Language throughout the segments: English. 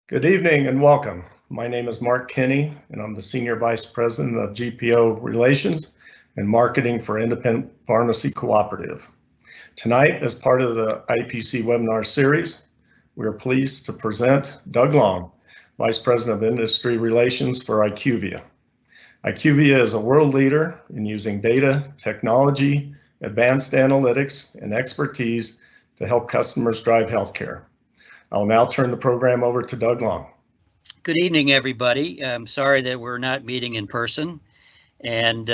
Good evening and welcome. My name is Mark Kinney, and I'm the Senior Vice President of GPO Relations and Marketing for Independent Pharmacy Cooperative. Tonight, as part of the IPC webinar series, we are pleased to present Doug Long, Vice President of Industry Relations for IQVIA. IQVIA is a world leader in using data, technology, advanced analytics, and expertise to help customers drive healthcare. I'll now turn the program over to Doug Long. Good evening, everybody. I'm sorry that we're not meeting in person, and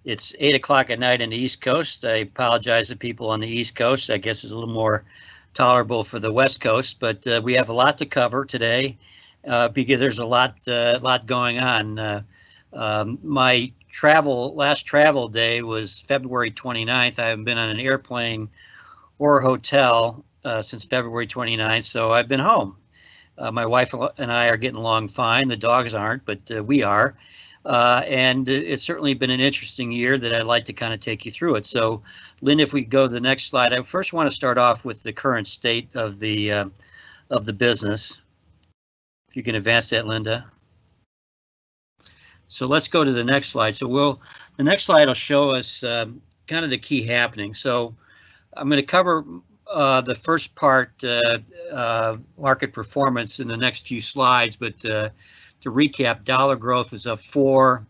it's 8 o'clock at night on the East Coast. I apologize to people on the East Coast. I guess it's a little more tolerable for the West Coast, but we have a lot to cover today because there's a lot going on. My last travel day was February 29th. I haven't been on an airplane or a hotel since February 29th, so I've been home. My wife and I are getting along fine. The dogs aren't, but we are. And it's certainly been an interesting year that I'd like to kind of take you through it. So, Linda, if we go to the next slide, I first want to start off with the current state of the business. If you can advance that, Linda. So let's go to the next slide. So the next slide will show us kind of the key happenings. So I'm going to cover the first part, market performance, in the next few slides, but to recap, dollar growth is up 4,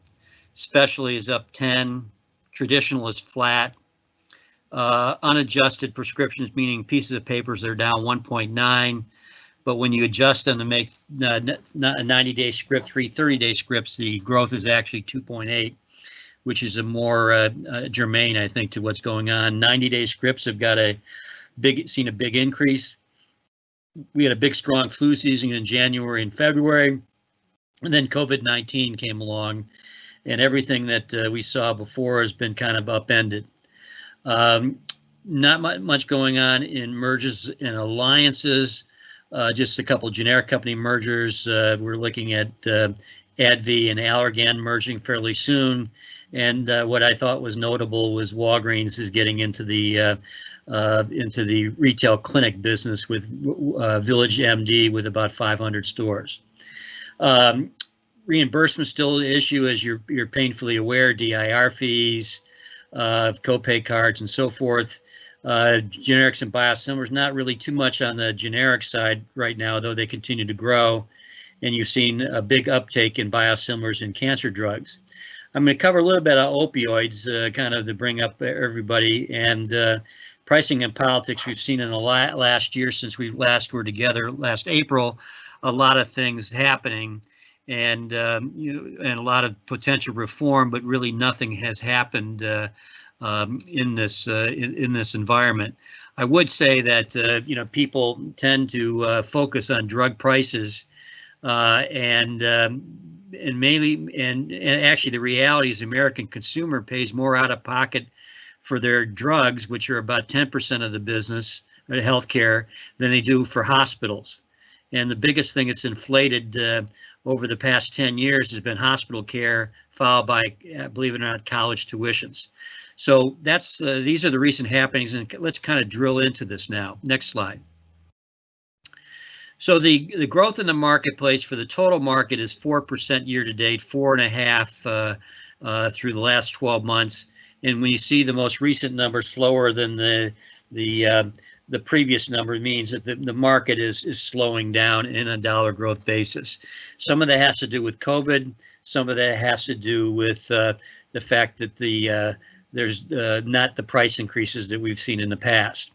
specialty is up 10, traditional is flat, unadjusted prescriptions, meaning pieces of papers, are down 1.9, but when you adjust them to make a 90-day script, 30-day scripts, the growth is actually 2.8, which is a more germane, I think, to what's going on. 90-day scripts have got seen a big increase. We had a big, strong flu season in January and February, and then COVID-19 came along, and everything that we saw before has been kind of upended. Not much going on in mergers and alliances, just a couple generic company mergers. We're looking at AbbVie and Allergan merging fairly soon, and what I thought was notable was Walgreens is getting into the retail clinic business with Village MD with about 500 stores. Reimbursement still an issue, as you're painfully aware, DIR fees, copay cards, and so forth. Generics and biosimilars, not really too much on the generic side right now, though they continue to grow. And you've seen a big uptake in biosimilars and cancer drugs. I'm going to cover a little bit of opioids, kind of to bring up everybody, and pricing and politics. We've seen in the last year, since we last were together last April, a lot of things happening, and and a lot of potential reform, but really nothing has happened in this environment. I would say that people tend to focus on drug prices, and actually the reality is the American consumer pays more out of pocket for their drugs, which are about 10% of the business, healthcare, than they do for hospitals. And the biggest thing that's inflated over the past 10 years has been hospital care, followed by, believe it or not, college tuitions. So these are the recent happenings, and let's kind of drill into this now. Next slide. So the growth in the marketplace for the total market is 4% year to date, 4.5% through the last 12 months. And when you see the most recent number slower than the previous number, it means that the market is slowing down in a dollar growth basis. Some of that has to do with COVID. Some of that has to do with the fact that there's not the price increases that we've seen in the past.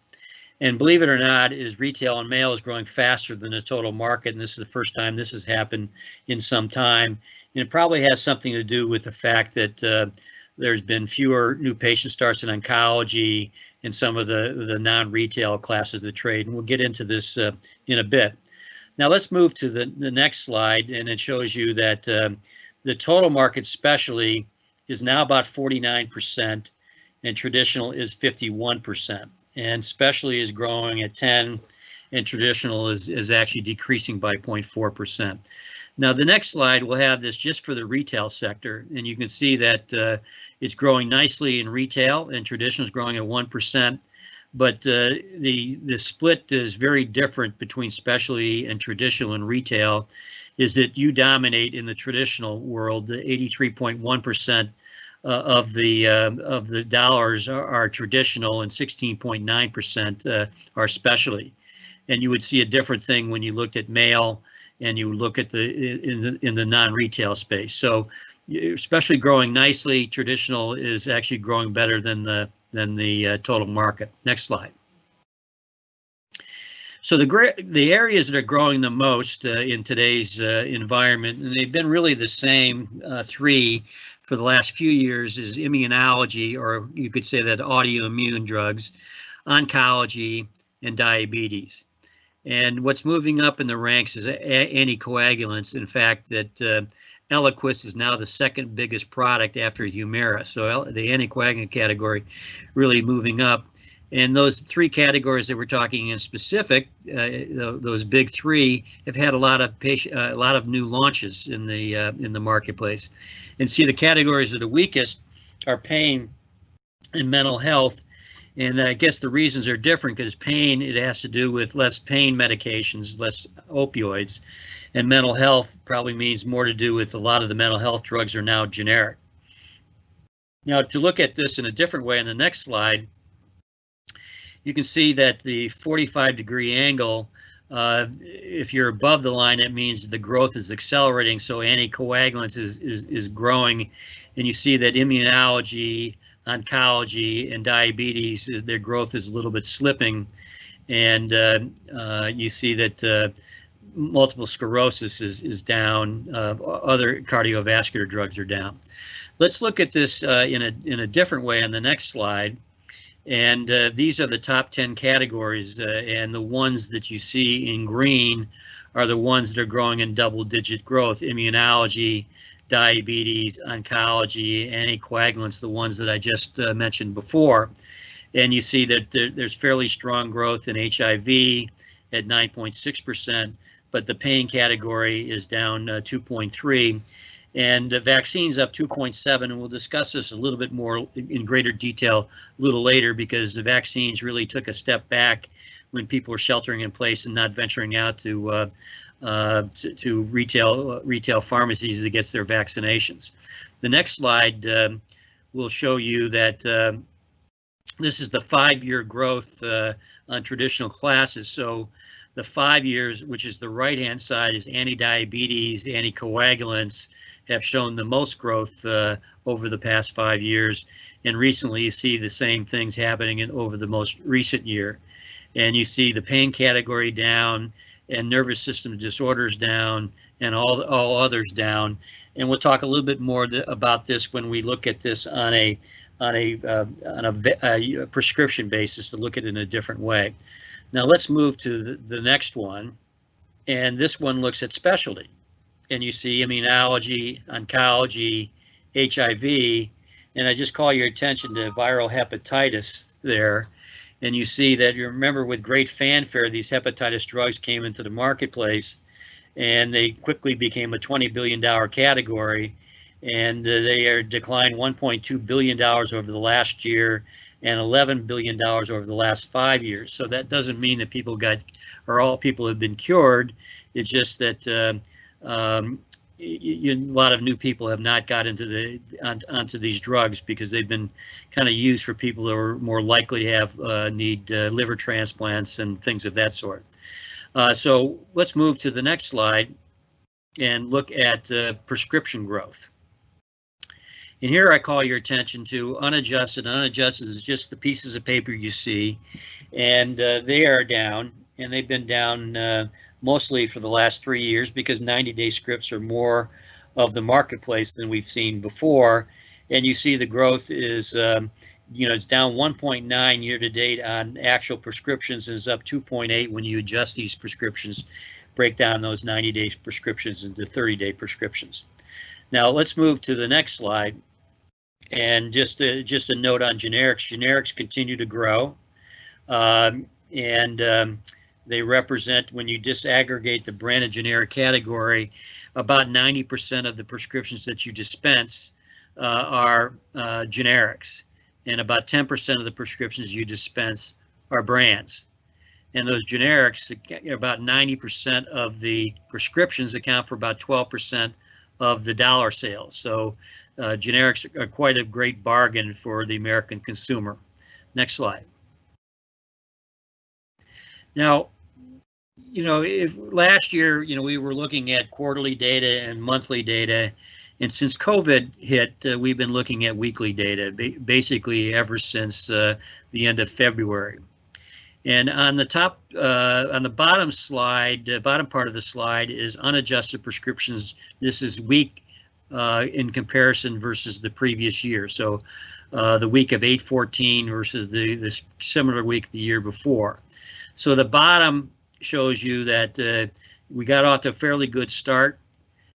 And believe it or not, retail and mail is growing faster than the total market, and this is the first time this has happened in some time. And it probably has something to do with the fact that there's been fewer new patient starts in oncology and some of the non-retail classes of the trade, and we'll get into this in a bit. Now let's move to the next slide, and it shows you that the total market specialty is now about 49%, and traditional is 51%. And specialty is growing at 10, and traditional is actually decreasing by 0.4%. Now the next slide will have this just for the retail sector, and you can see that it's growing nicely in retail, and traditional is growing at 1%. but the split is very different between specialty and traditional and retail. Is that you dominate in the traditional world? 83.1% of the dollars are traditional, and 16.9% are specialty. And you would see a different thing when you looked at mail and you look at in the non-retail space. So, especially growing nicely, traditional is actually growing better than the total market. Next slide. So the areas that are growing the most in today's environment, and they've been really the same three for the last few years, is immunology, or you could say that autoimmune drugs, oncology, and diabetes. And what's moving up in the ranks is anticoagulants. In fact, that Eliquis is now the second biggest product after Humira. So the anticoagulant category really moving up. And those three categories that we're talking in specific, those big three, have had a lot of new launches in the marketplace. And see, the categories that are weakest are pain and mental health. And I guess the reasons are different, because pain, it has to do with less pain medications, less opioids, and mental health probably means more to do with a lot of the mental health drugs are now generic. Now, to look at this in a different way on the next slide, you can see that the 45-degree angle, if you're above the line, that means the growth is accelerating. So anticoagulants is growing, and you see that immunology, oncology, and diabetes, their growth is a little bit slipping, and you see that multiple sclerosis is down. Other cardiovascular drugs are down. Let's look at this in a different way on the next slide. And these are the top 10 categories, and the ones that you see in green are the ones that are growing in double-digit growth: immunology, diabetes, oncology, anticoagulants, the ones that I just mentioned before. And you see that there's fairly strong growth in HIV at 9.6%, but the pain category is down 2.3%. And vaccines up 2.7, and we'll discuss this a little bit more in greater detail a little later, because the vaccines really took a step back when people were sheltering in place and not venturing out to retail pharmacies to get their vaccinations. The next slide will show you that this is the 5-year growth on traditional classes. So the 5 years, which is the right-hand side, is anti-diabetes, anticoagulants, have shown the most growth over the past 5 years, and recently you see the same things happening over the most recent year. And you see the pain category down, and nervous system disorders down, and all others down. And we'll talk a little bit more about this when we look at this on a prescription basis, to look at it in a different way. Now let's move to the next one, and this one looks at specialty. And you see immunology, oncology, HIV, and I just call your attention to viral hepatitis there. And you see that, you remember, with great fanfare, these hepatitis drugs came into the marketplace, and they quickly became a $20 billion category, and they are declined $1.2 billion over the last year and $11 billion over the last 5 years. So that doesn't mean that people all people have been cured. It's just that a lot of new people have not got into onto these drugs, because they've been kind of used for people that are more likely to have need liver transplants and things of that sort. So let's move to the next slide and look at prescription growth. And here I call your attention to unadjusted. Unadjusted is just the pieces of paper you see, and they are down, and they've been down mostly for the last 3 years, because 90-day scripts are more of the marketplace than we've seen before. And you see the growth is, it's down 1.9 year to date on actual prescriptions, and is up 2.8 when you adjust these prescriptions, break down those 90-day prescriptions into 30-day prescriptions. Now let's move to the next slide, and just a note on generics. Generics continue to grow, they represent, when you disaggregate the branded generic category, about 90% of the prescriptions that you dispense are generics, and about 10% of the prescriptions you dispense are brands. And those generics, about 90% of the prescriptions account for about 12% of the dollar sales. So generics are quite a great bargain for the American consumer. Next slide. Now, if last year, we were looking at quarterly data and monthly data, and since COVID hit, we've been looking at weekly data, basically ever since the end of February. And on the top, on the bottom slide, bottom part of the slide is unadjusted prescriptions. This is week in comparison versus the previous year. So the week of 8/14 versus the similar week the year before. So the bottom shows you that we got off to a fairly good start,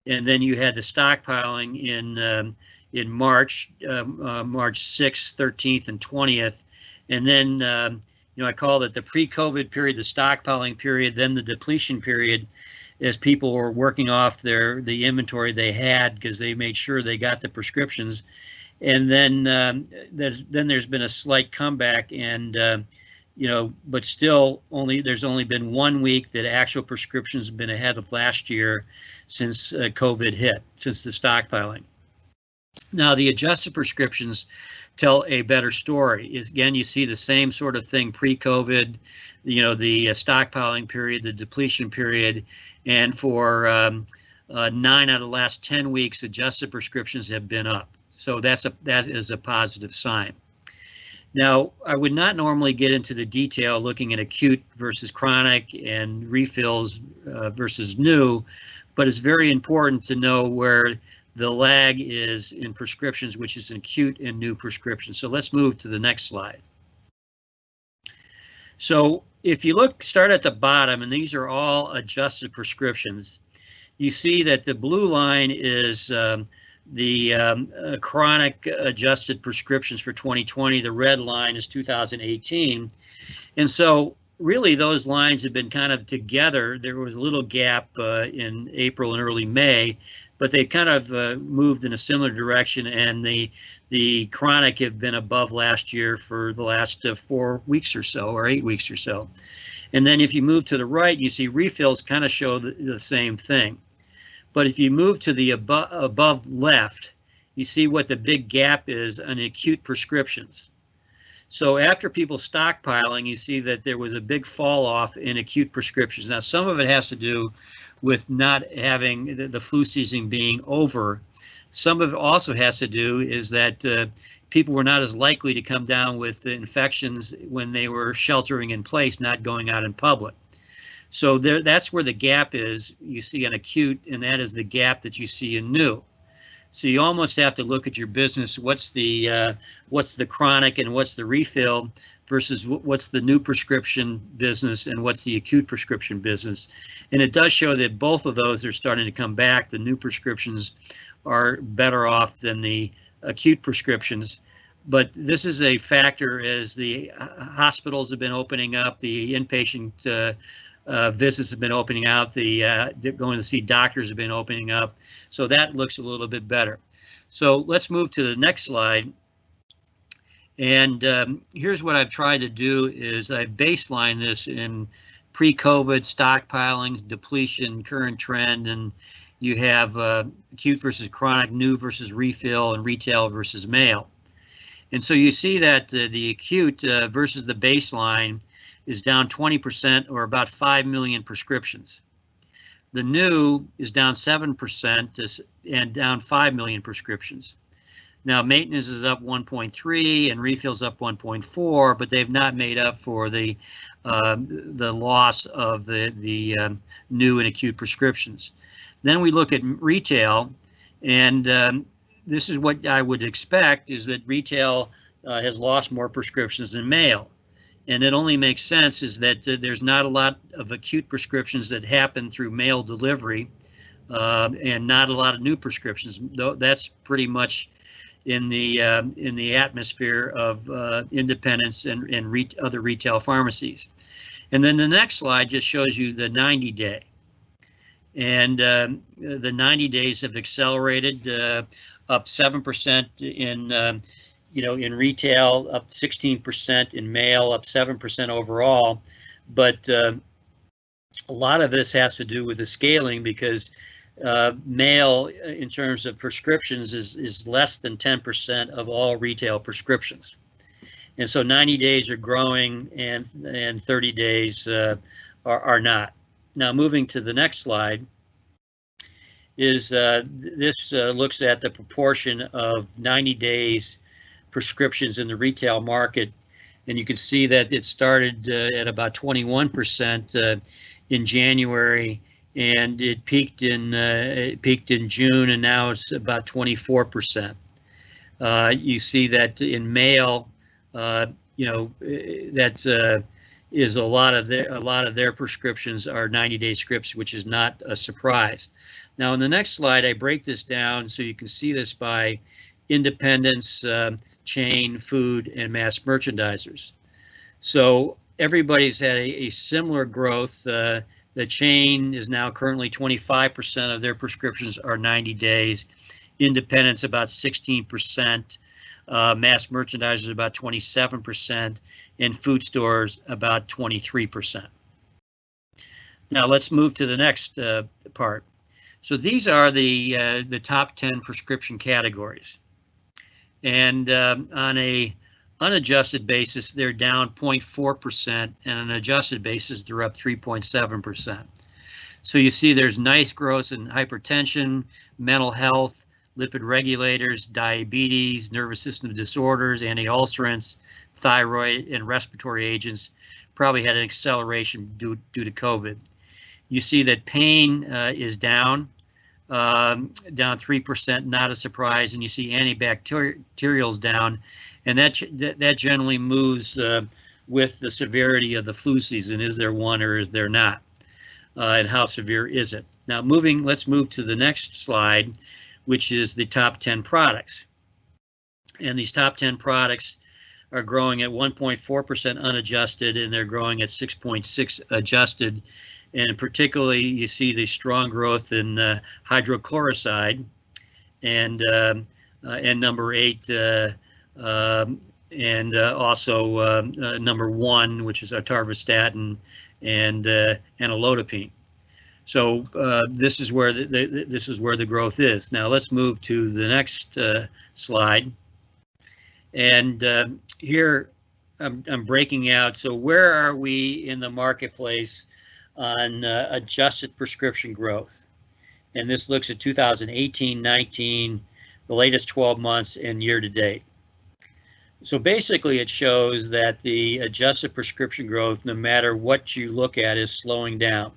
and then you had the stockpiling in March, March 6th, 13th, and 20th, and then I call it the pre-COVID period, the stockpiling period, then the depletion period, as people were working off the inventory they had because they made sure they got the prescriptions, and then there's been a slight comeback, and but still there's only been 1 week that actual prescriptions have been ahead of last year since COVID hit, since the stockpiling. Now the adjusted prescriptions tell a better story. Again, you see the same sort of thing pre-COVID, the stockpiling period, the depletion period, and for 9 out of the last 10 weeks, adjusted prescriptions have been up. So that is a positive sign. Now, I would not normally get into the detail looking at acute versus chronic and refills versus new, but it's very important to know where the lag is in prescriptions, which is in acute and new prescriptions. So let's move to the next slide. So if you start at the bottom, and these are all adjusted prescriptions, you see that the blue line is the chronic adjusted prescriptions for 2020. The red line is 2018. And so really those lines have been kind of together. There was a little gap in April and early May, but they kind of moved in a similar direction, and the chronic have been above last year for the last 4 weeks or so, or 8 weeks or so. And then if you move to the right, you see refills kind of show the same thing. But if you move to the above left, you see what the big gap is on acute prescriptions. So after people stockpiling, you see that there was a big fall off in acute prescriptions. Now, some of it has to do with not having the flu season being over. Some of it also has to do is that people were not as likely to come down with infections when they were sheltering in place, not going out in public. So that's where the gap is. You see an acute, and that is the gap that you see in new. So you almost have to look at your business. What's the chronic and what's the refill versus what's the new prescription business and what's the acute prescription business. And it does show that both of those are starting to come back. The new prescriptions are better off than the acute prescriptions. But this is a factor as the hospitals have been opening up, the inpatient visits have been opening out, the going to see doctors have been opening up. So that looks a little bit better. So let's move to the next slide. And here's what I've tried to do is I baseline this in pre-COVID stockpiling, depletion, current trend, and you have acute versus chronic, new versus refill, and retail versus mail. And so you see that the acute versus the baseline is down 20%, or about 5 million prescriptions. The new is down 7% and down 5 million prescriptions. Now maintenance is up 1.3 and refills up 1.4, but they've not made up for the loss of the new and acute prescriptions. Then we look at retail, and this is what I would expect, is that retail has lost more prescriptions than mail. And it only makes sense is that there's not a lot of acute prescriptions that happen through mail delivery, and not a lot of new prescriptions. That's pretty much in the atmosphere of independents and other retail pharmacies. And then the next slide just shows you the 90-day. And the 90 days have accelerated, up 7% in retail up 16%, in mail up 7% overall, but a lot of this has to do with the scaling, because mail, in terms of prescriptions, is less than 10% of all retail prescriptions. And so 90 days are growing, and 30 days are not. Now, moving to the next slide, is this looks at the proportion of 90 days prescriptions in the retail market. And you can see that it started at about 21% in January, and it peaked in June, and now it's about 24%. You see that in mail, that is a lot of their prescriptions are 90-day scripts, which is not a surprise. Now, in the next slide, I break this down so you can see this by independents, chain, food, and mass merchandisers. So everybody's had a similar growth. The chain is now currently 25% of their prescriptions are 90 days. Independents about 16%. Mass merchandisers about 27%, and food stores about 23%. Now let's move to the next part. So these are the top 10 prescription categories, and on a unadjusted basis, they're down 0.4%, and on an adjusted basis, they're up 3.7%. So you see there's nice growth in hypertension, mental health, lipid regulators, diabetes, nervous system disorders, anti-ulcerants, thyroid, and respiratory agents. Probably had an acceleration due to COVID. You see that pain is down 3%, not a surprise, and you see antibacterials down, and that generally moves with the severity of the flu season. Is there one or is there not? And how severe is it? Now, let's move to the next slide, which is the top 10 products. And these top 10 products are growing at 1.4% unadjusted, and they're growing at 6.6% adjusted. And particularly, you see the strong growth in hydrochloroside, and number 8, and also number 1, which is atorvastatin, and amlodipine. So this is where the growth is. Now let's move to the next slide. And here I'm breaking out. So where are we in the marketplace on adjusted prescription growth? And this looks at 2018, 19, the latest 12 months, and year to date. So basically, it shows that the adjusted prescription growth, no matter what you look at, is slowing down.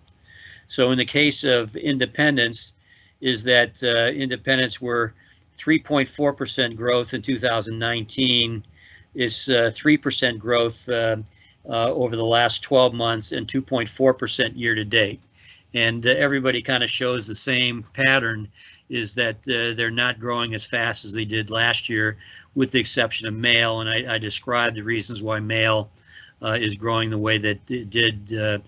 So in the case of independents, is that independents were 3.4% growth in 2019, is 3% growth over the last 12 months, and 2.4% year to date. And everybody kind of shows the same pattern, is that they're not growing as fast as they did last year, with the exception of mail. And I described the reasons why mail is growing the way that it did,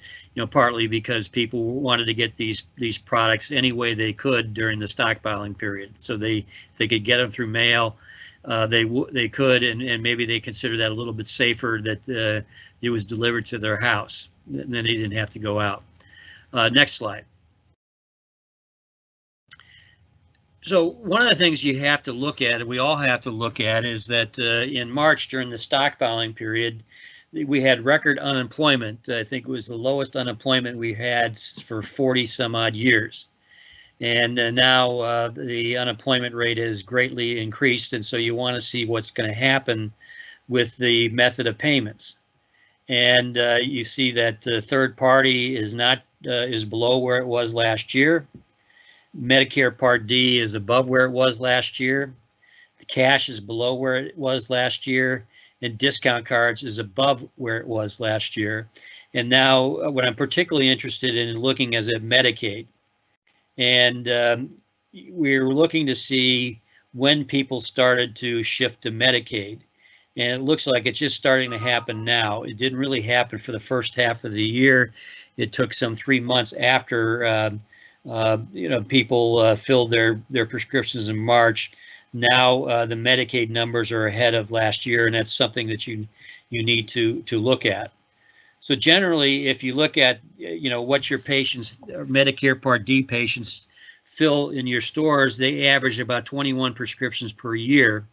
partly because people wanted to get these products any way they could during the stockpiling period. So if they could get them through mail, they could, and maybe they consider that a little bit safer, that it was delivered to their house, and then they didn't have to go out. Next slide. So one of the things you have to look at, and we all have to look at, is that in March, during the stockpiling period, we had record unemployment. I think it was the lowest unemployment we had for 40 some odd years. And now the unemployment rate has greatly increased, and so you want to see what's going to happen with the method of payments. And you see that third party is below where it was last year. Medicare Part D is above where it was last year. The cash is below where it was last year, and discount cards is above where it was last year. And now what I'm particularly interested in looking is at Medicaid. And we're looking to see when people started to shift to Medicaid. And it looks like it's just starting to happen now. It didn't really happen for the first half of the year. It took some 3 months after people filled their prescriptions in March Now the Medicaid numbers are ahead of last year, and that's something that you need to look at. So generally, if you look at what your patients, Medicare Part D patients, fill in your stores, they average about 21 prescriptions per year.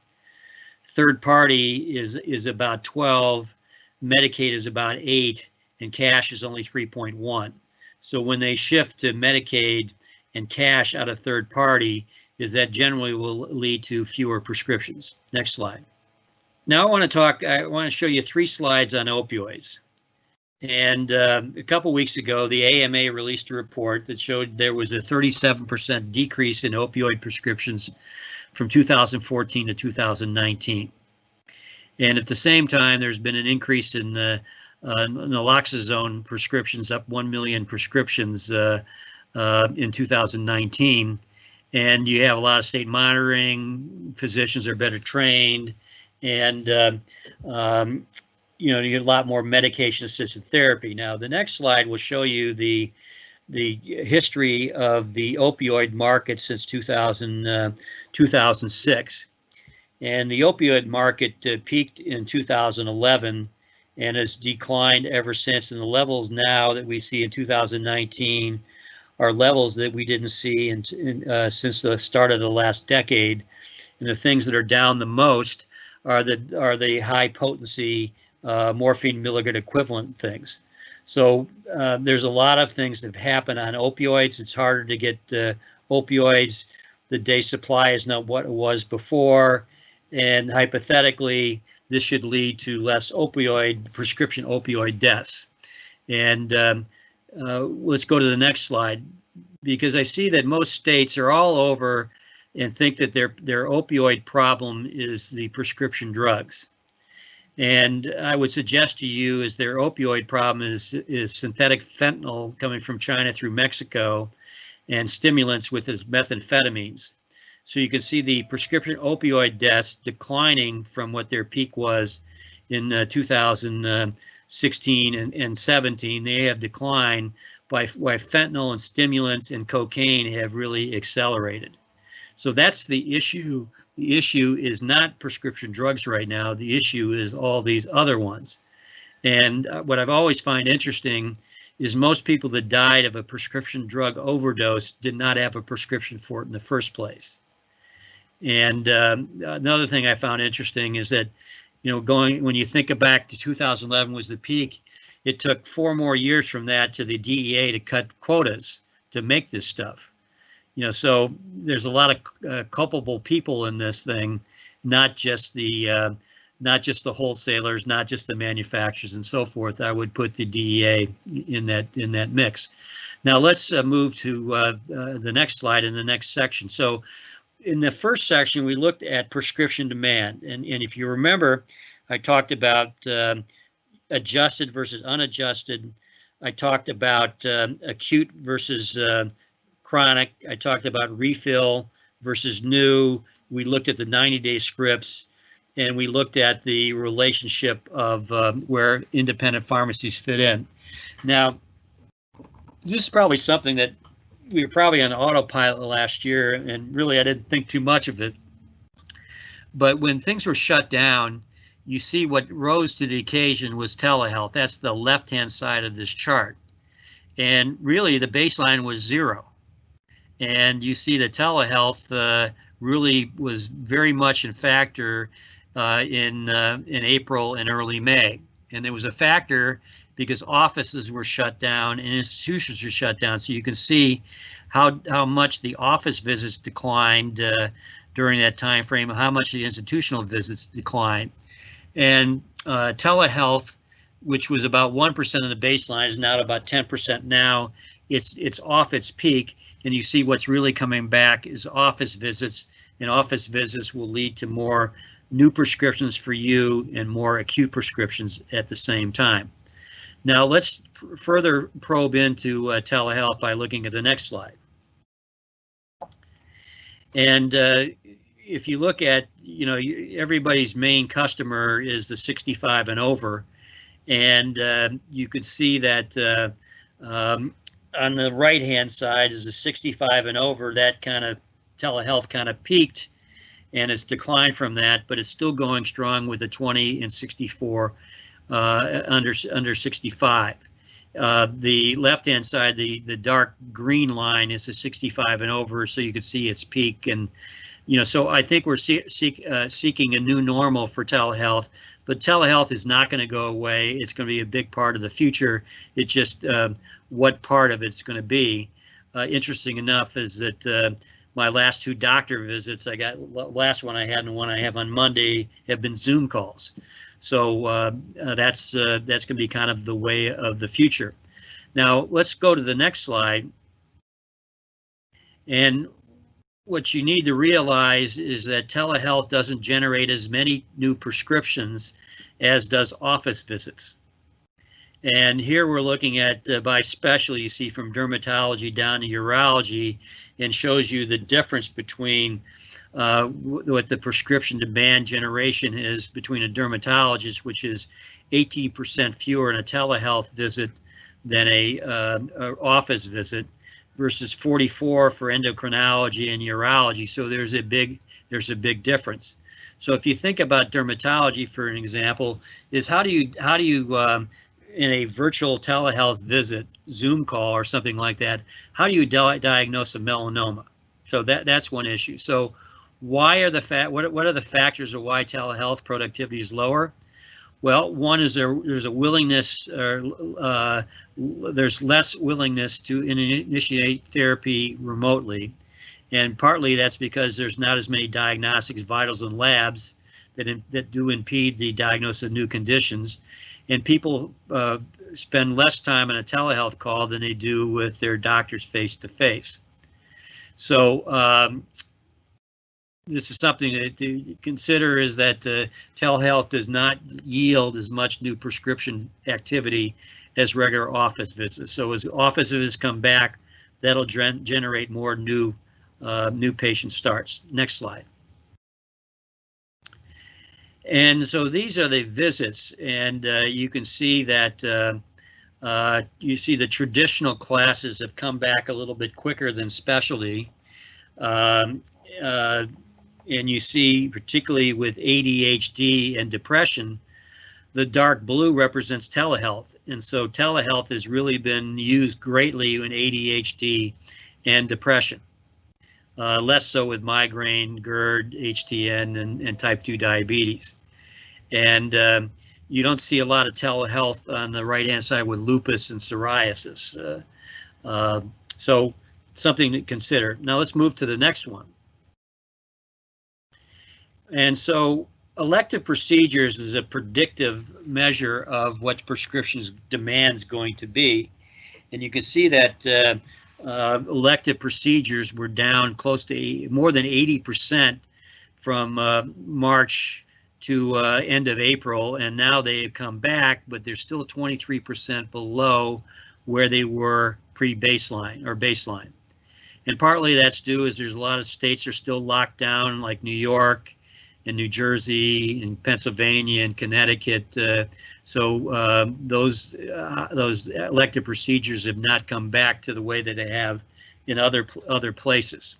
Third party is about 12, Medicaid is about 8, and cash is only 3.1. So when they shift to Medicaid and cash out of third party, that generally will lead to fewer prescriptions. Next slide. Now I want to show you 3 slides on opioids. And a couple weeks ago, the AMA released a report that showed there was a 37% decrease in opioid prescriptions from 2014 to 2019. And at the same time, there's been an increase in naloxone prescriptions, up 1 million prescriptions in 2019. And you have a lot of state monitoring, physicians are better trained, and you get a lot more medication-assisted therapy. Now, the next slide will show you the history of the opioid market since 2006. And the opioid market peaked in 2011 and has declined ever since. And the levels now that we see in 2019 are levels that we didn't see since the start of the last decade. And the things that are down the most are the high potency morphine milligram equivalent things. So there's a lot of things that have happened on opioids. It's harder to get opioids. The day supply is not what it was before. And hypothetically, this should lead to less prescription opioid deaths. And let's go to the next slide, because I see that most states are all over and think that their opioid problem is the prescription drugs. And I would suggest to you is their opioid problem is synthetic fentanyl coming from China through Mexico and stimulants with its methamphetamines. So you can see the prescription opioid deaths declining from what their peak was in 2016 and 17. They have declined by fentanyl and stimulants and cocaine have really accelerated. So that's the issue. The issue is not prescription drugs right now. The issue is all these other ones. And what I've always find interesting is most people that died of a prescription drug overdose did not have a prescription for it in the first place. And another thing I found interesting is that, when you think back to 2011 was the peak, it took 4 more years from that to the DEA to cut quotas to make this stuff. So there's a lot of culpable people in this thing, not just the wholesalers, not just the manufacturers and so forth. I would put the DEA in that mix. Now let's move to the next slide in the next section. So in the first section, we looked at prescription demand. And if you remember, I talked about adjusted versus unadjusted. I talked about acute versus chronic. I talked about refill versus new. We looked at the 90-day scripts, and we looked at the relationship of where independent pharmacies fit in. Now, this is probably something that we were probably on autopilot last year, and really I didn't think too much of it. But when things were shut down, you see what rose to the occasion was telehealth. That's the left-hand side of this chart. And really the baseline was 0. And you see the telehealth really was very much in factor in April and early May. And there was a factor because offices were shut down and institutions were shut down. So you can see how much the office visits declined during that time frame, how much the institutional visits declined. And telehealth, which was about 1% of the baseline, is now about 10% now. It's off its peak, and you see what's really coming back is office visits, and office visits will lead to more new prescriptions for you and more acute prescriptions at the same time. Now let's further probe into telehealth by looking at the next slide. And if you look at, everybody's main customer is the 65 and over, and you could see that on the right-hand side is the 65 and over. That kind of telehealth kind of peaked, and it's declined from that, but it's still going strong with the 20 and 64 under 65. The left-hand side, the dark green line is the 65 and over, so you can see its peak. And so I think we're seeking a new normal for telehealth, but telehealth is not going to go away. It's going to be a big part of the future. It's just what part of it's going to be. Interesting enough is that my last 2 doctor visits, last one I had and one I have on Monday, have been Zoom calls. So that's going to be kind of the way of the future. Now let's go to the next slide. And what you need to realize is that telehealth doesn't generate as many new prescriptions as does office visits. And here we're looking at by specialty, you see from dermatology down to urology, and shows you the difference between what the prescription demand generation is between a dermatologist, which is 18% fewer in a telehealth visit than a office visit, versus 44 for endocrinology and urology. So there's a big difference. So if you think about dermatology, for an example, is how do you in a virtual telehealth visit, Zoom call or something like that, how do you diagnose a melanoma? So that's one issue. So why are what are the factors of why telehealth productivity is lower? Well, one is there's a willingness, there's less willingness to initiate therapy remotely, and partly that's because there's not as many diagnostics, vitals, and labs that do impede the diagnosis of new conditions, and people spend less time on a telehealth call than they do with their doctors face to face. So this is something to consider, is that telehealth does not yield as much new prescription activity as regular office visits. So as office visits come back, that'll generate more new patient starts. Next slide. And so these are the visits, and you can see that you see the traditional classes have come back a little bit quicker than specialty. And you see, particularly with ADHD and depression, the dark blue represents telehealth. And so telehealth has really been used greatly in ADHD and depression. Less so with migraine, GERD, HTN, and type 2 diabetes. And you don't see a lot of telehealth on the right-hand side with lupus and psoriasis. So something to consider. Now let's move to the next one. And so elective procedures is a predictive measure of what prescriptions demand is going to be. And you can see that elective procedures were down close to more than 80% from March to end of April, and now they have come back, but they're still 23% below where they were pre-baseline or baseline. And partly that's due is there's a lot of states are still locked down, like New York and New Jersey and Pennsylvania and Connecticut. So those elective procedures have not come back to the way that they have in other places.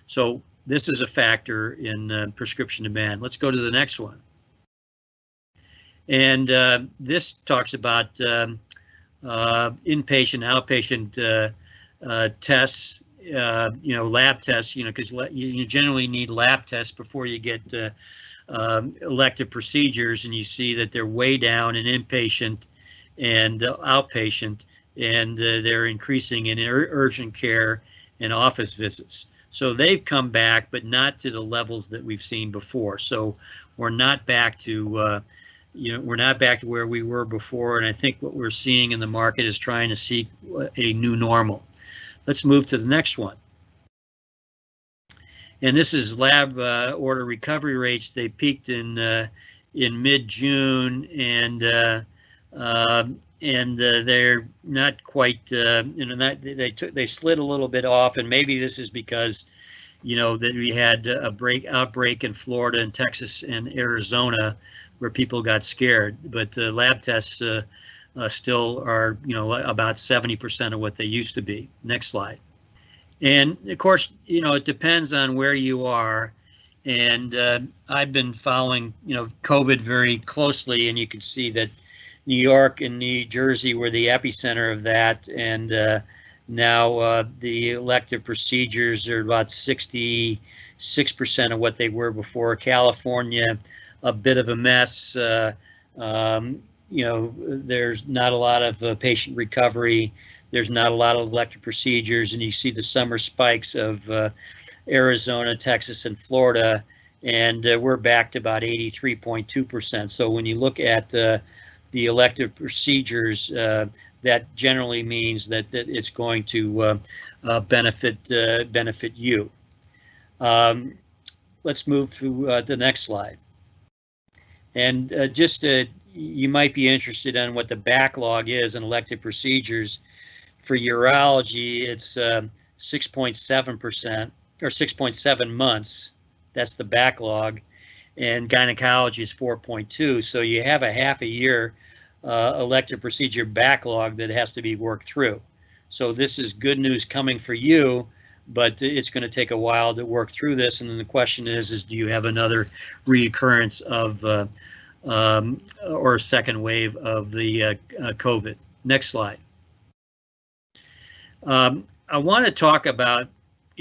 So this is a factor in prescription demand. Let's go to the next one. And this talks about inpatient, outpatient tests. Lab tests, because you generally need lab tests before you get elective procedures, and you see that they're way down in inpatient and outpatient, and they're increasing in urgent care and office visits. So they've come back, but not to the levels that we've seen before. So we're not back to we're not back to where we were before, and I think what we're seeing in the market is trying to seek a new normal. Let's move to the next one. And this is lab order recovery rates. They peaked in mid-June, and they're not quite. They slid a little bit off, and maybe this is because that we had a outbreak in Florida and Texas and Arizona where people got scared. But lab tests still are about 70% of what they used to be. Next slide. And of course, it depends on where you are, And I've been following, COVID very closely, and you can see that New York and New Jersey were the epicenter of that, and now the elective procedures are about 66% of what they were before. California, a bit of a mess. There's not a lot of patient recovery. There's not a lot of elective procedures, and you see the summer spikes of Arizona, Texas, and Florida, and we're back to about 83.2%. So when you look at the elective procedures, that generally means that it's going to benefit you. Let's move to the next slide. And you might be interested in what the backlog is in elective procedures. For urology, it's 6.7%. Or 6.7 months, that's the backlog, and gynecology is 4.2. So you have a half a year elective procedure backlog that has to be worked through. So this is good news coming for you, but it's going to take a while to work through this. And then the question is do you have another reoccurrence of or a second wave of the COVID? Next slide. I want to talk about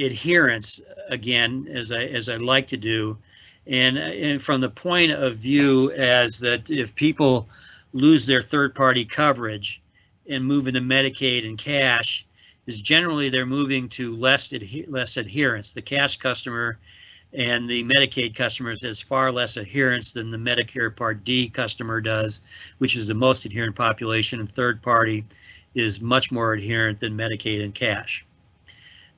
adherence again, as I like to do, and from the point of view as that if people lose their third-party coverage and move into Medicaid and cash, is generally they're moving to less adherence. The cash customer and the Medicaid customers has far less adherence than the Medicare Part D customer does, which is the most adherent population, and third party is much more adherent than Medicaid and cash.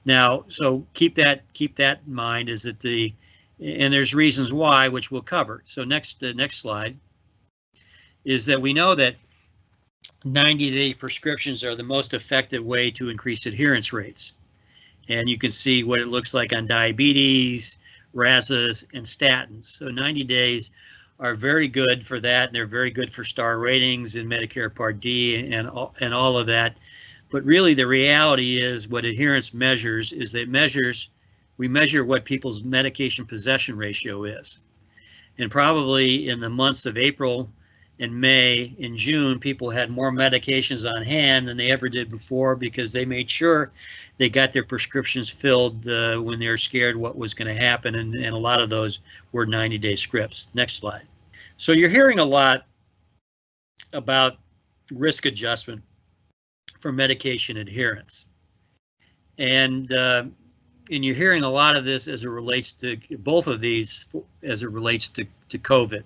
Now, so keep that in mind, is that and there's reasons why, which we'll cover. So next slide is that we know that 90-day prescriptions are the most effective way to increase adherence rates. And you can see what it looks like on diabetes, RASAs, and statins. So 90 days are very good for that, and they're very good for star ratings in Medicare Part D and all of that. But really the reality is what adherence measures is that we measure what people's medication possession ratio is. And probably in the months of April and May and June, people had more medications on hand than they ever did before because they made sure they got their prescriptions filled when they were scared what was going to happen. And a lot of those were 90-day scripts. Next slide. So you're hearing a lot about risk adjustment for medication adherence. And you're hearing a lot of this as it relates to both of these, as it relates to COVID,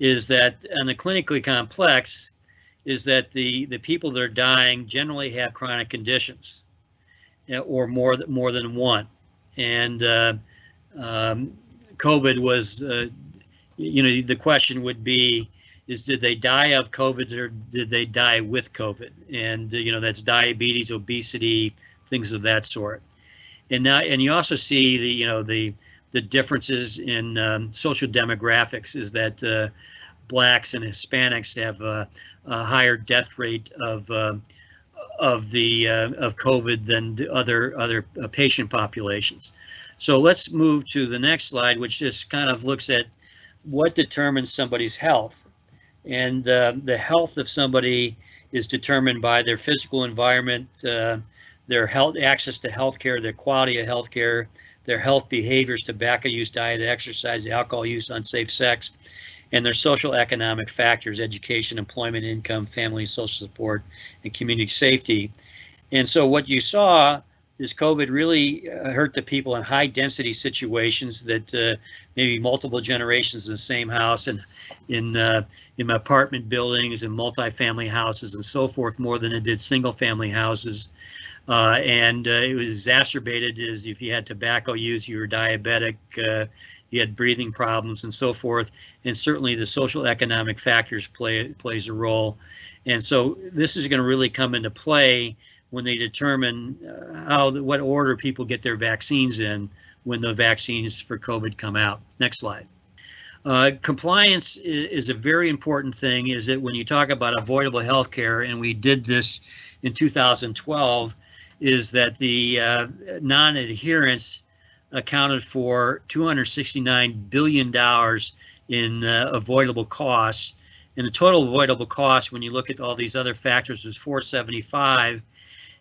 is that on the clinically complex, is that the people that are dying generally have chronic conditions or more than one. And COVID was, the question would be, did they die of COVID or did they die with COVID? And that's diabetes, obesity, things of that sort. And you also see the differences in social demographics, is that blacks and Hispanics have a higher death rate of COVID than other patient populations. So let's move to the next slide, which just kind of looks at what determines somebody's health. And the health of somebody is determined by their physical environment, their health access to healthcare, their quality of healthcare, their health behaviors, tobacco use, diet, exercise, alcohol use, unsafe sex, and their social economic factors, education, employment, income, family, social support, and community safety. And so what you saw is COVID really hurt the people in high density situations, that maybe multiple generations in the same house, and in apartment buildings and multifamily houses and so forth, more than it did single family houses. And it was exacerbated as if you had tobacco use, you were diabetic, you had breathing problems and so forth. And certainly the social economic factors plays a role. And so this is going to really come into play when they determine what order people get their vaccines in when the vaccines for COVID come out. Next slide. Compliance is a very important thing, is that when you talk about avoidable health care, and we did this in 2012, is that the non-adherence accounted for $269 billion in avoidable costs. And the total avoidable cost, when you look at all these other factors, was 475.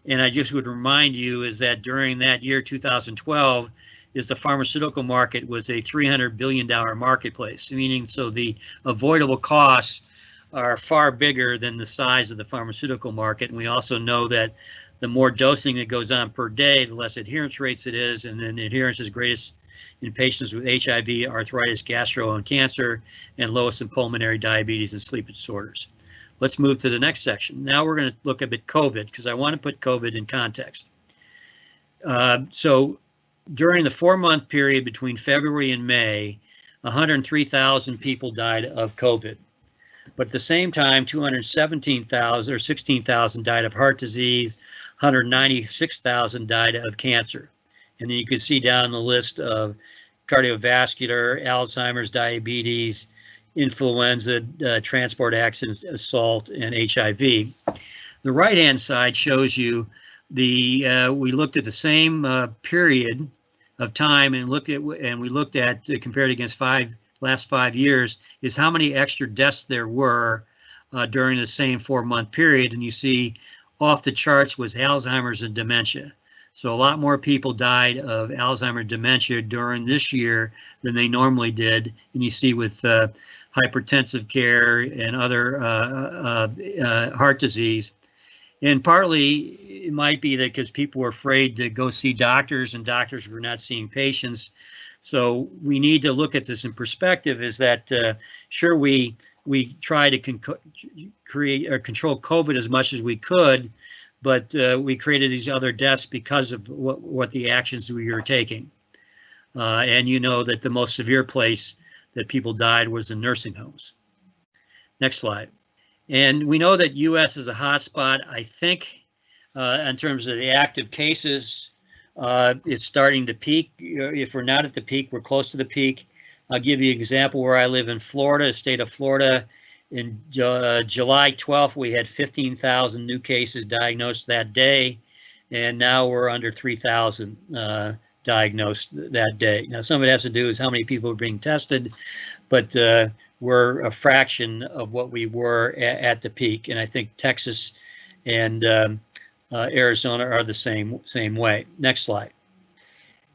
And I just would remind you is that during that year, 2012, is the pharmaceutical market was a $300 billion marketplace, meaning so the avoidable costs are far bigger than the size of the pharmaceutical market. And we also know that the more dosing that goes on per day, the less adherence rates it is, and then adherence is greatest in patients with HIV, arthritis, gastro, and cancer, and lowest in pulmonary diabetes and sleep disorders. Let's move to the next section. Now we're going to look a bit COVID, because I want to put COVID in context. So during the 4-month period between February and May, 103,000 people died of COVID. But at the same time, 217,000 or 16,000 died of heart disease, 196,000 died of cancer. And then you can see down the list of cardiovascular, Alzheimer's, diabetes, influenza, transport accidents, assault, and HIV. The right-hand side shows you we looked at the same period of time and we looked at compared against last 5 years is how many extra deaths there were during the same 4-month period. And you see off the charts was Alzheimer's and dementia. So a lot more people died of Alzheimer's dementia during this year than they normally did. And you see with hypertensive care and other heart disease. And partly it might be that because people were afraid to go see doctors and doctors were not seeing patients. So we need to look at this in perspective is that sure, we try to create or control COVID as much as we could, but we created these other deaths because of what the actions we were taking. And you know that the most severe place that people died was in nursing homes. Next slide. And we know that US is a hotspot. I think in terms of the active cases, it's starting to peak. If we're not at the peak, we're close to the peak. I'll give you an example where I live in Florida, the state of Florida. In July 12th, we had 15,000 new cases diagnosed that day, and now we're under 3,000 diagnosed that day. Now, some of it has to do with how many people are being tested, but we're a fraction of what we were at the peak. And I think Texas and Arizona are the same way. Next slide.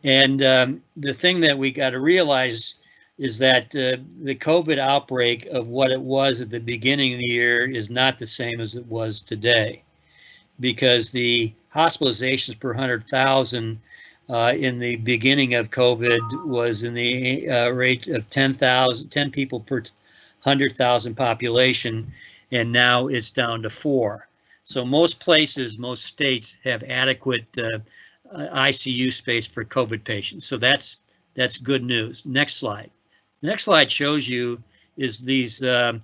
And the thing that we got to realize is that the COVID outbreak of what it was at the beginning of the year is not the same as it was today, because the hospitalizations per 100,000 in the beginning of COVID was in the rate of 10 people per 100,000 population, and now it's down to 4. So most places, most states have adequate ICU space for COVID patients. So that's good news. Next slide. The next slide shows you is these, and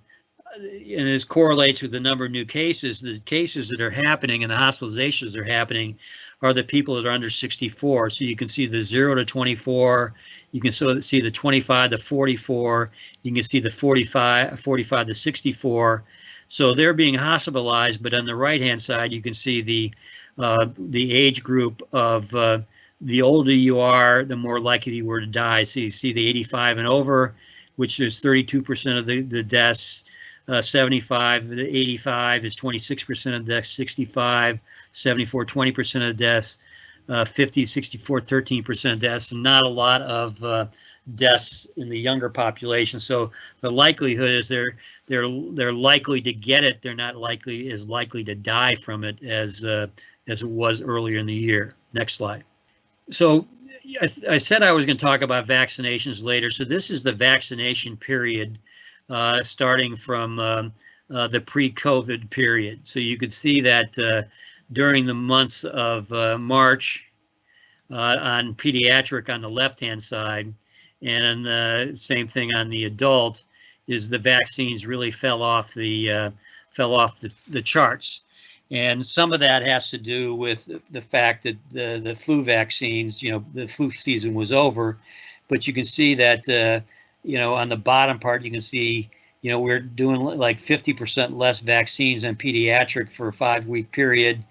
this correlates with the number of new cases. The cases that are happening and the hospitalizations that are happening are the people that are under 64. So you can see the 0 to 24. You can see the 25 to 44. You can see the 45 to 64. So they're being hospitalized. But on the right-hand side, you can see the age group of the older you are, the more likely you were to die. So you see the 85 and over, which is 32% of the deaths. 75 to 85 is 26% of deaths. 65, 74, 20% of deaths. 50, 64, 13% of deaths. And not a lot of deaths in the younger population. So the likelihood is they're likely to get it. They're not as likely to die from it as it was earlier in the year. Next slide. So I said I was going to talk about vaccinations later. So this is the vaccination period starting from the pre-COVID period. So you could see that during the months of March on pediatric on the left-hand side, and the same thing on the adult, is the vaccines really fell off the charts. And some of that has to do with the fact that the flu vaccines, the flu season was over. But you can see that, on the bottom part, you can see, we're doing like 50% less vaccines on pediatric for a 5-week period.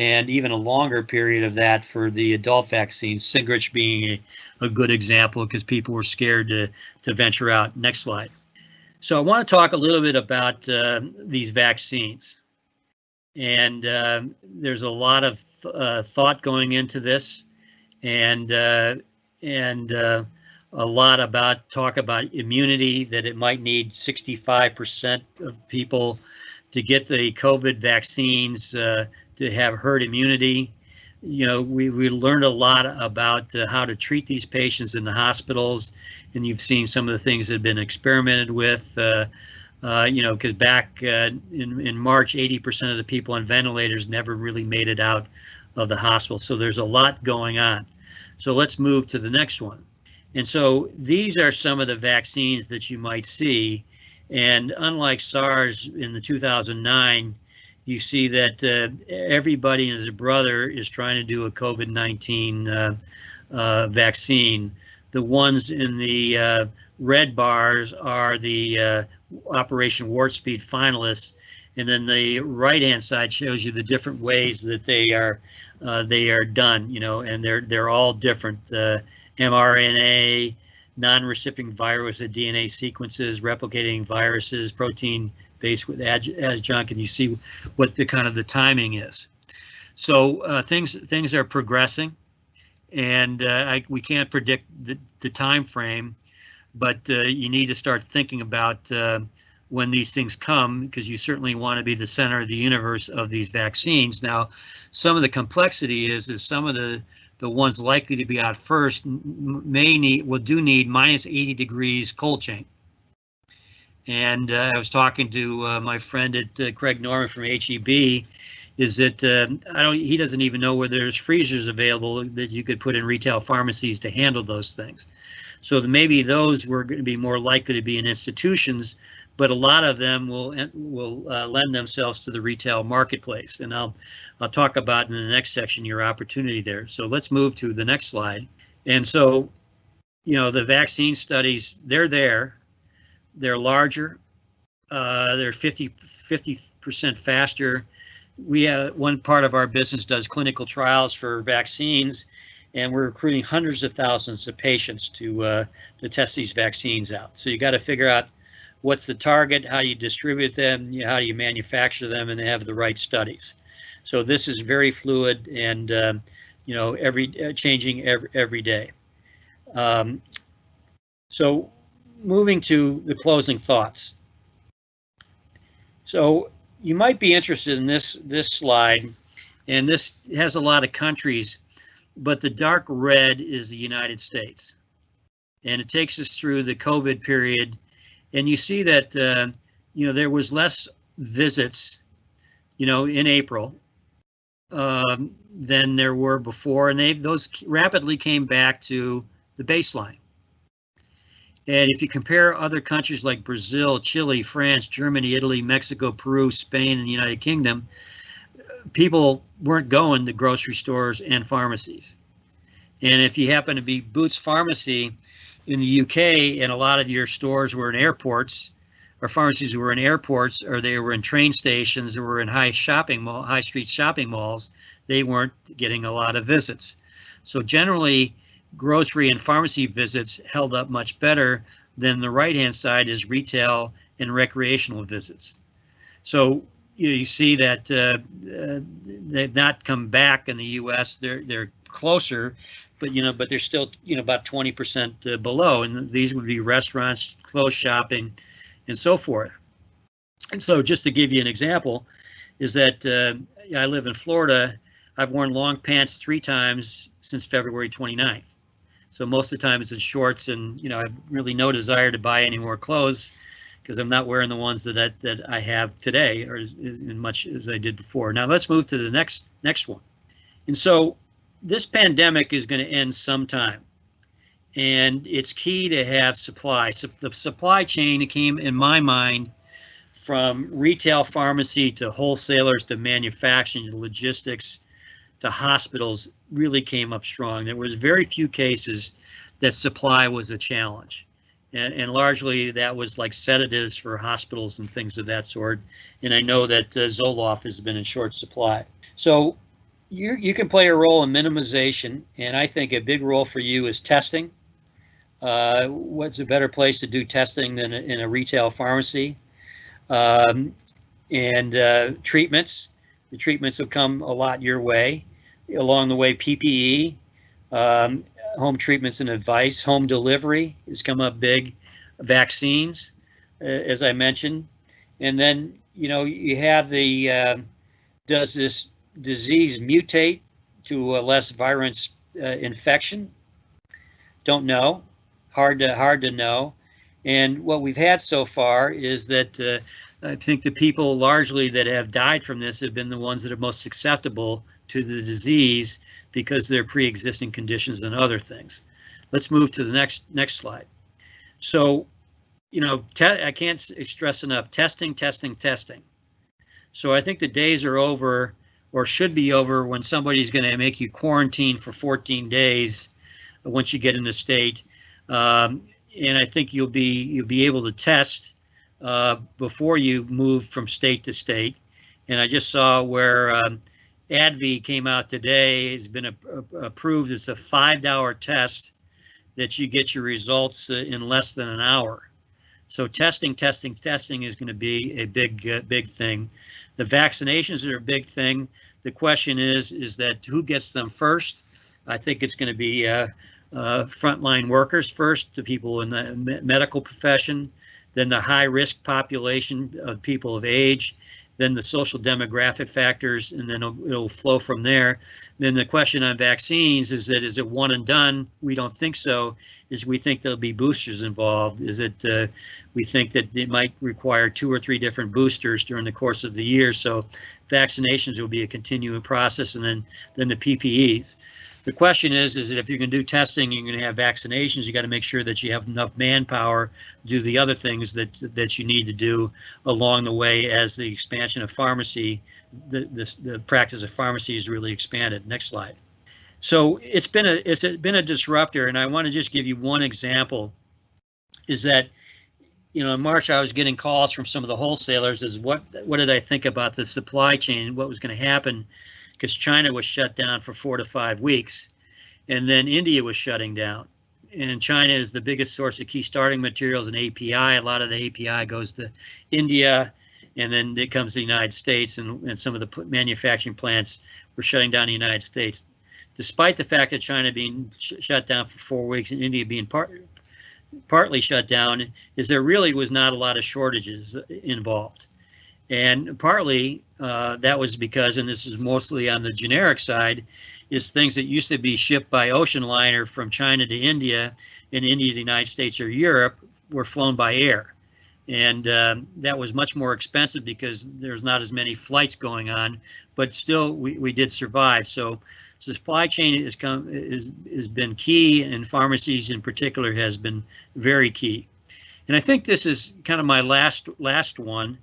and even a longer period of that for the adult vaccines, Singrich being a good example because people were scared to venture out. Next slide. So I want to talk a little bit about these vaccines. And there's a lot of thought going into this, and a lot about talk about immunity, that it might need 65% of people to get the COVID vaccines to have herd immunity. You know, we learned a lot about how to treat these patients in the hospitals, and you've seen some of the things that have been experimented with. You know, because back in March, 80% of the people on ventilators never really made it out of the hospital. So there's a lot going on. So let's move to the next one. And so these are some of the vaccines that you might see. And unlike SARS in the 2009, you see that everybody and his brother is trying to do a COVID-19 vaccine. The ones in the red bars are the Operation Warp Speed finalists, and then the right-hand side shows you the different ways that they are done. You know, and they're all different. mRNA, non-recipient virus, the DNA sequences, replicating viruses, protein-based with adjunct, and you see what the kind of the timing is. So things are progressing, and we can't predict the time frame. But you need to start thinking about when these things come, because you certainly want to be the center of the universe of these vaccines. Now, some of the complexity is some of the ones likely to be out first do need minus 80 degrees cold chain. And I was talking to my friend at Craig Norman from HEB, is that he doesn't even know whether there's freezers available that you could put in retail pharmacies to handle those things. So maybe those were going to be more likely to be in institutions, but a lot of them will lend themselves to the retail marketplace. And I'll talk about in the next section your opportunity there. So let's move to the next slide. And so, you know, the vaccine studies, they're there. They're larger. They're 50% faster. We have one part of our business does clinical trials for vaccines, and we're recruiting hundreds of thousands of patients to test these vaccines out. So you got to figure out what's the target, how you distribute them, how do you manufacture them, and have the right studies. So this is very fluid and you know, changing every day. So moving to the closing thoughts. So you might be interested in this slide, and this has a lot of countries, but the dark red is the United States, and it takes us through the COVID period. And you see that you know, there was less visits, you know, in April than there were before, and those rapidly came back to the baseline. And if you compare other countries like Brazil, Chile, France, Germany, Italy, Mexico, Peru, Spain, and the United Kingdom, people weren't going to grocery stores and pharmacies. And if you happen to be Boots Pharmacy in the UK, and a lot of your stores were in airports, or pharmacies were in airports, or they were in train stations, or were in high street shopping malls, they weren't getting a lot of visits. So generally, grocery and pharmacy visits held up much better than the right-hand side is retail and recreational visits. So you see that they've not come back in the U.S. They're closer, but but they're still about 20% below, and these would be restaurants, clothes shopping, and so forth. And so just to give you an example, is that I live in Florida. I've worn long pants 3 times since February 29th. So most of the time it's in shorts, and I have really no desire to buy any more clothes because I'm not wearing the ones that I have today, or as much as I did before. Now let's move to the next one. And so this pandemic is going to end sometime, and it's key to have supply. So the supply chain came, in my mind, from retail pharmacy to wholesalers to manufacturing to logistics to hospitals, really came up strong. There was very few cases that supply was a challenge. And largely that was like sedatives for hospitals and things of that sort. And I know that Zoloft has been in short supply. So You can play a role in minimization, and I think a big role for you is testing. What's a better place to do testing than in a retail pharmacy? And treatments. The treatments will come a lot your way. Along the way, PPE, home treatments and advice, home delivery has come up big, vaccines, as I mentioned. And then, you have the, does this disease mutate to a less virulent infection? Don't know. Hard to know. And what we've had so far is that I think the people largely that have died from this have been the ones that are most susceptible to the disease because of their pre-existing conditions and other things. Let's move to the next slide. So, I can't stress enough, testing. So I think the days are over, or should be over, when somebody's going to make you quarantine for 14 days once you get in the state. And I think you'll be able to test before you move from state to state. And I just saw where AbbVie came out today, has been approved. It's a $5 test that you get your results in less than an hour. So testing is going to be a big thing. The vaccinations are a big thing. The question is that who gets them first? I think it's going to be frontline workers first, the people in the medical profession, then the high-risk population of people of age, then the social demographic factors, and then it'll flow from there. Then the question on vaccines is it one and done? We don't think so. We think there'll be boosters involved. We think that it might require 2 or 3 different boosters during the course of the year. So vaccinations will be a continuing process, and then the PPEs. The question is that if you're going to do testing, you're going to have vaccinations, you got to make sure that you have enough manpower to do the other things that you need to do along the way as the expansion of pharmacy, the practice of pharmacy is really expanded. Next slide. So it's been a disruptor, and I want to just give you one example. Is that in March I was getting calls from some of the wholesalers. Is what did I think about the supply chain? What was going to happen? Because China was shut down for 4 to 5 weeks, and then India was shutting down. And China is the biggest source of key starting materials and API. A lot of the API goes to India, and then it comes to the United States, and some of the manufacturing plants were shutting down in the United States. Despite the fact that China being shut down for 4 weeks and India being partly shut down, is there really was not a lot of shortages involved. And partly that was because, and this is mostly on the generic side, is things that used to be shipped by ocean liner from China to India, and India to the United States or Europe, were flown by air. And that was much more expensive because there's not as many flights going on, but still we did survive. So supply chain has been key, and pharmacies in particular has been very key. And I think this is kind of my last one.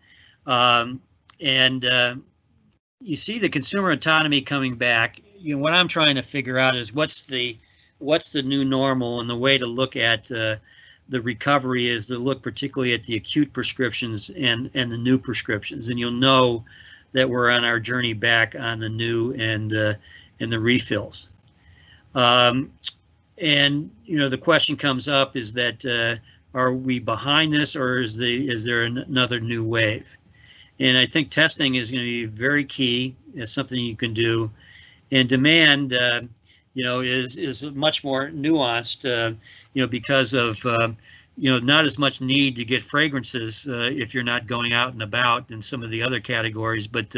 You see the consumer autonomy coming back. What I'm trying to figure out is what's the new normal, and the way to look at the recovery is to look particularly at the acute prescriptions and the new prescriptions, and you'll know that we're on our journey back on the new and the refills. And the question comes up is that are we behind this, or is there another new wave? And I think testing is going to be very key. It's something you can do. And demand, is much more nuanced, because of, not as much need to get fragrances if you're not going out and about in some of the other categories. But,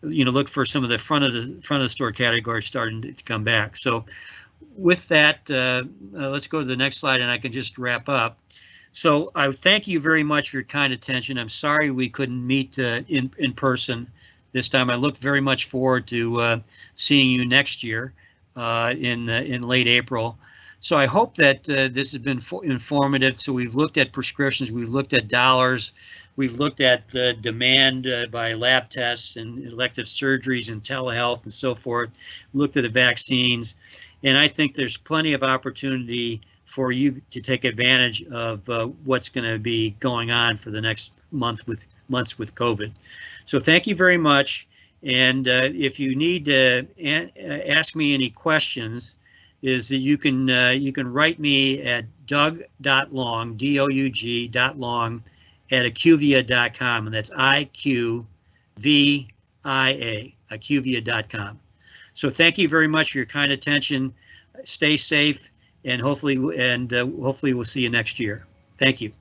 look for some of the front of the store categories starting to come back. So with that, let's go to the next slide, and I can just wrap up. So I thank you very much for your kind attention. I'm sorry we couldn't meet in person this time. I look very much forward to seeing you next year in late April. So I hope that this has been informative. So we've looked at prescriptions, we've looked at dollars, we've looked at demand by lab tests and elective surgeries and telehealth and so forth, looked at the vaccines, and I think there's plenty of opportunity for you to take advantage of what's going to be going on for the next months with COVID. So thank you very much, And if you need to ask me any questions, is that you can write me at doug.long, DOUG.long, at IQVIA.com, and that's IQVIA, IQVIA.com. So thank you very much for your kind attention. Stay safe, and hopefully we'll see you next year. Thank you.